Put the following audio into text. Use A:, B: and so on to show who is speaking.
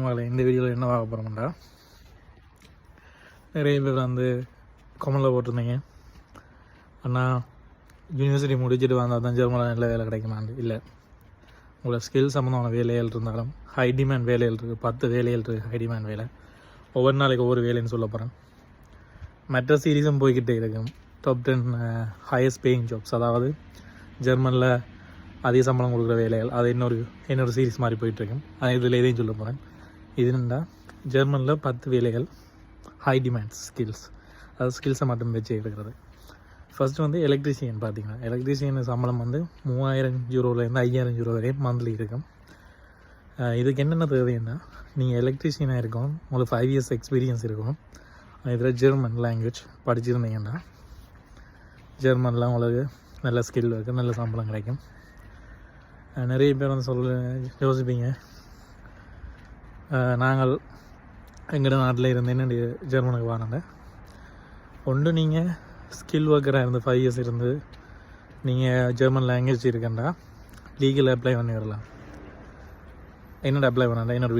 A: மகளை இந்த வீடியோவில் என்ன பார்க்க போகிறோம்டா, நிறைய பேர் வந்து கமெண்டில் போட்டிருந்தீங்க, அண்ணா யூனிவர்சிட்டி முடிச்சுட்டு வந்தால் தான் ஜெர்மனில் நல்ல வேலை கிடைக்குமான்னு. இல்லை, உங்களோட ஸ்கில் சம்மந்தமான வேலைகள் இருந்தாலும் ஹை டிமாண்ட் வேலைகள் இருக்குது, 10 வேலைகள் இருக்குது ஹை டிமாண்ட் வேலை. ஒவ்வொரு நாளைக்கு ஒவ்வொரு வேலைன்னு சொல்ல போகிறேன். மற்ற சீரீஸும் போய்கிட்டே இருக்கும். டாப் 10 ஹையஸ்ட் பேயிங் ஜாப்ஸ், அதாவது ஜெர்மனில் அதிக சம்பளம் கொடுக்குற வேலைகள், அது இன்னொரு சீரீஸ் மாதிரி போயிட்டுருக்கும். அது இதில் எதையும் சொல்ல போகிறேன். இது என்னென்னா, ஜெர்மனில் 10 வேலைகள் ஹை டிமாண்ட்ஸ் ஸ்கில்ஸ், அது ஸ்கில்ஸை மட்டும் வச்சு எடுக்கிறது. ஃபஸ்ட்டு வந்து எலக்ட்ரிஷியன். பார்த்தீங்கன்னா எலக்ட்ரிஷியன் சம்பளம் வந்து 3000 யூரோலேருந்து 5000 யூரோ வரையும் மந்த்லி இருக்கும். இதுக்கு என்னென்ன தேவைன்னா, நீங்கள் எலக்ட்ரிஷியனாக இருக்கணும், உங்களுக்கு 5 இயர்ஸ் எக்ஸ்பீரியன்ஸ் இருக்கணும், இதில் ஜெர்மன் லாங்குவேஜ் படிச்சிருந்தீங்கன்னா ஜெர்மனில் உங்களுக்கு நல்ல ஸ்கில் இருக்குது, நல்ல சம்பளம் கிடைக்கும். நிறைய பேர் வந்து யோசிப்பீங்க, நாங்கள் எங்கள் நாட்டில் இருந்து என்ன ஜெர்மனுக்கு வாங்க. ஒன்று நீங்கள் ஸ்கில் ஒர்க்கராக இருந்து 5 இயர்ஸ் இருந்து நீங்கள் ஜெர்மன் லாங்குவேஜ் இருக்கண்டா லீகல் அப்ளை பண்ணி வரலாம். என்னோட அப்ளை பண்ணாண்டா என்னோட